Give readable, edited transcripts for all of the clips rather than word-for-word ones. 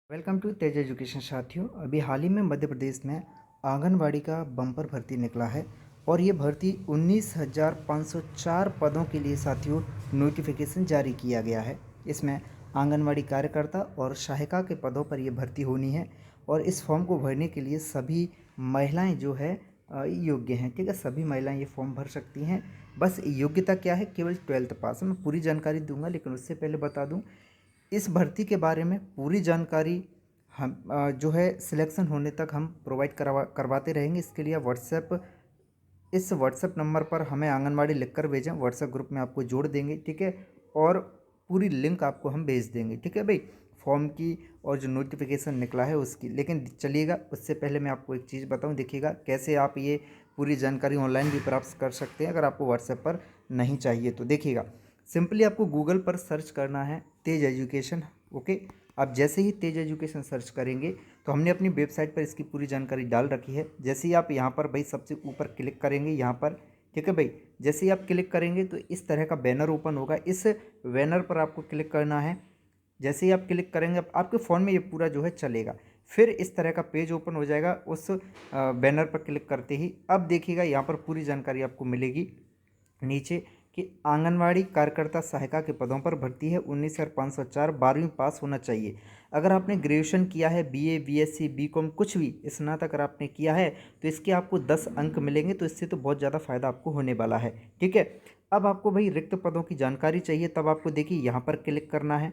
Welcome to Tej education साथियों। अभी हाल ही में मध्य प्रदेश में आंगनवाड़ी का बम्पर भर्ती निकला है और ये भर्ती 19,504 पदों के लिए साथियों नोटिफिकेशन जारी किया गया है। इसमें आंगनवाड़ी कार्यकर्ता और सहायिका के पदों पर ये भर्ती होनी है और इस फॉर्म को भरने के लिए सभी महिलाएं जो है योग्य हैं। ठीक है, सभी महिलाएं ये फॉर्म भर सकती हैं। बस योग्यता क्या है, केवल 12th पास। मैं पूरी जानकारी दूंगा, लेकिन उससे पहले बता दूं इस भर्ती के बारे में पूरी जानकारी हम जो है सिलेक्शन होने तक हम प्रोवाइड करवाते रहेंगे। इसके लिए इस व्हाट्सएप नंबर पर हमें आंगनवाड़ी लिखकर भेजें, व्हाट्सएप ग्रुप में आपको जोड़ देंगे। ठीक है, और पूरी लिंक आपको हम भेज देंगे। ठीक है भाई, फॉर्म की और जो नोटिफिकेशन निकला है उसकी। लेकिन चलिएगा, उससे पहले मैं आपको एक चीज़ बताऊं। देखिएगा कैसे आप ये पूरी जानकारी ऑनलाइन भी प्राप्त कर सकते हैं अगर आपको व्हाट्सएप पर नहीं चाहिए तो। देखिएगा, सिंपली आपको गूगल पर सर्च करना है तेज एजुकेशन। ओके, आप जैसे ही तेज एजुकेशन सर्च करेंगे तो हमने अपनी वेबसाइट पर इसकी पूरी जानकारी डाल रखी है। जैसे ही आप यहाँ पर भाई सबसे ऊपर क्लिक करेंगे यहाँ पर, ठीक है भाई, जैसे ही आप क्लिक करेंगे तो इस तरह का बैनर ओपन होगा। इस बैनर पर आपको क्लिक करना है। जैसे ही आप क्लिक करेंगे आपके फ़ोन में ये पूरा जो है चलेगा। फिर इस तरह का पेज ओपन हो जाएगा उस बैनर पर क्लिक करते ही। अब देखिएगा यहाँ पर पूरी जानकारी आपको मिलेगी नीचे कि आंगनवाड़ी कार्यकर्ता सहायिका के पदों पर भर्ती है 19,504, 12वीं पास होना चाहिए। अगर आपने ग्रेजुएशन किया है, बीए, बीएससी, बीकॉम, कुछ भी स्नातक अगर आपने किया है तो इसके आपको 10 अंक मिलेंगे। तो इससे तो बहुत ज़्यादा फायदा आपको होने वाला है। ठीक है, अब आपको भाई रिक्त पदों की जानकारी चाहिए, तब आपको देखिए यहाँ पर क्लिक करना है।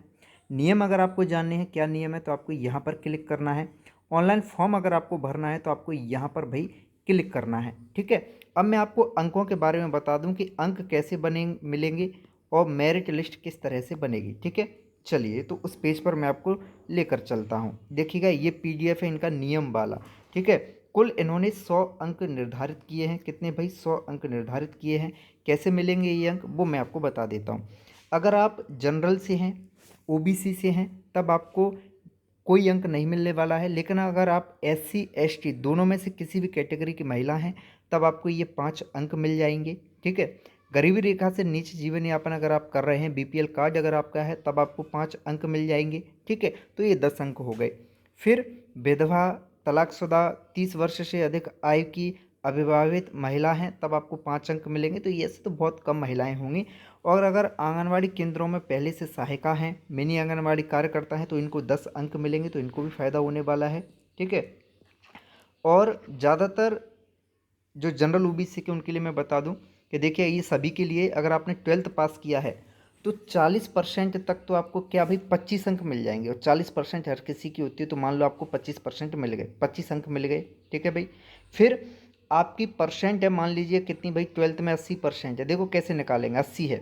नियम अगर आपको जानने हैं क्या नियम है तो आपको यहाँ पर क्लिक करना है। ऑनलाइन फॉर्म अगर आपको भरना है तो आपको यहाँ पर भाई क्लिक करना है। ठीक है, अब मैं आपको अंकों के बारे में बता दूं कि अंक कैसे मिलेंगे और मेरिट लिस्ट किस तरह से बनेगी। ठीक है, चलिए तो उस पेज पर मैं आपको लेकर चलता हूं। देखिएगा ये पीडीएफ है इनका नियम वाला। ठीक है, कुल इन्होंने 100 अंक निर्धारित किए हैं। कितने भाई? 100 अंक निर्धारित किए हैं। कैसे मिलेंगे ये अंक वो मैं आपको बता देता हूँ। अगर आप जनरल से हैं, ओबीसी से हैं, तब आपको कोई अंक नहीं मिलने वाला है। लेकिन अगर आप एससी एसटी दोनों में से किसी भी कैटेगरी की महिला हैं तब आपको ये 5 अंक मिल जाएंगे। ठीक है, गरीबी रेखा से नीचे जीवन यापन अगर आप कर रहे हैं, बीपीएल कार्ड अगर आपका है, तब आपको 5 अंक मिल जाएंगे। ठीक है, तो ये 10 अंक हो गए। फिर विधवा, तलाकशुदा, 30 वर्ष से अधिक आयु की अविवाहित महिला हैं तब आपको 5 अंक मिलेंगे। तो ये ऐसे तो बहुत कम महिलाएं होंगी। और अगर आंगनवाड़ी केंद्रों में पहले से सहायिका हैं, मिनी आंगनवाड़ी कार्यकर्ता हैं, तो इनको 10 अंक मिलेंगे। तो इनको भी फायदा होने वाला है। ठीक है, और ज़्यादातर जो जनरल ओबीसी के उनके लिए मैं बता दूं कि देखिए ये सभी के लिए अगर आपने 12th पास किया है तो 40% तक तो आपको क्या भाई 25 अंक मिल जाएंगे। और 40% हर किसी की होती है, तो मान लो आपको 25% मिल गए, 25 अंक मिल गए। ठीक है भाई, फिर आपकी परसेंट है, मान लीजिए कितनी भाई, 12th में 80% है। देखो कैसे निकालेंगे, 80 है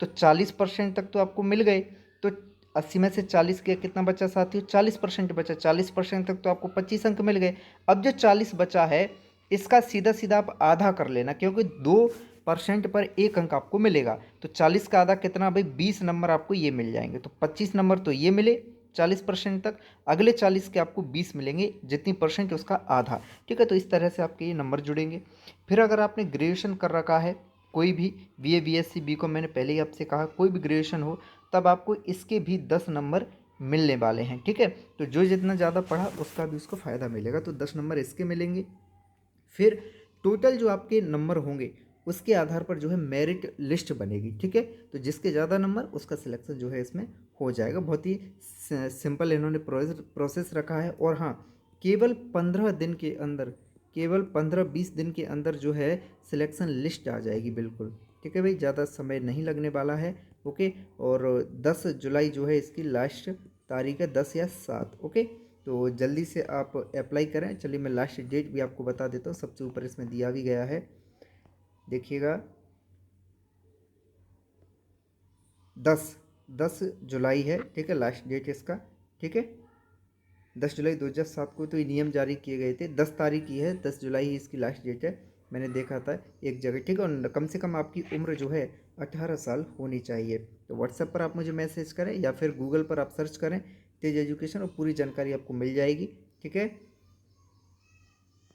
तो 40% तक तो आपको मिल गए। तो 80 में से 40 के कितना बचा साथियों? 40% बचा। 40% तक तो आपको 25 अंक मिल गए। अब जो 40 बचा है इसका सीधा सीधा आप आधा कर लेना, क्योंकि 2% पर 1 अंक आपको मिलेगा। तो 40 का आधा कितना भाई? 20 नंबर आपको ये मिल जाएंगे। तो 25 नंबर तो ये मिले 40% तक, अगले 40 के आपको 20 मिलेंगे, जितनी परसेंट उसका आधा। ठीक है, तो इस तरह से आपके ये नंबर जुड़ेंगे। फिर अगर आपने ग्रेजुएशन कर रखा है, कोई भी बीए, बीएससी, बीकॉम, मैंने पहले ही आपसे कहा कोई भी ग्रेजुएशन हो, तब आपको इसके भी 10 नंबर मिलने वाले हैं। ठीक है, तो जो जितना ज़्यादा पढ़ा उसका भी उसको फ़ायदा मिलेगा। तो 10 नंबर इसके मिलेंगे। फिर टोटल जो आपके नंबर होंगे उसके आधार पर जो है मेरिट लिस्ट बनेगी। ठीक है, तो जिसके ज़्यादा नंबर उसका सिलेक्शन जो है इसमें हो जाएगा। बहुत ही सिंपल इन्होंने प्रोसेस रखा है। और हाँ, केवल 15 दिन के अंदर, केवल 15-20 दिन के अंदर जो है सिलेक्शन लिस्ट आ जाएगी बिल्कुल। ठीक है भाई, ज़्यादा समय नहीं लगने वाला है। ओके, और 10 जुलाई जो है इसकी लास्ट तारीख है, 10 या 7। ओके, तो जल्दी से आप अप्लाई करें। चलिए मैं लास्ट डेट भी आपको बता देता हूँ, सबसे ऊपर इसमें दिया भी गया है। देखिएगा 10 जुलाई है। ठीक है, लास्ट डेट इसका। ठीक है, 10 जुलाई 2007 को तो ये नियम जारी किए गए थे। 10 तारीख की है, 10 जुलाई ही इसकी लास्ट डेट है। मैंने देखा था एक जगह। ठीक है, और कम से कम आपकी उम्र जो है 18 साल होनी चाहिए। तो व्हाट्सएप पर आप मुझे मैसेज करें या फिर गूगल पर आप सर्च करें तेज एजुकेशन और पूरी जानकारी आपको मिल जाएगी। ठीक है,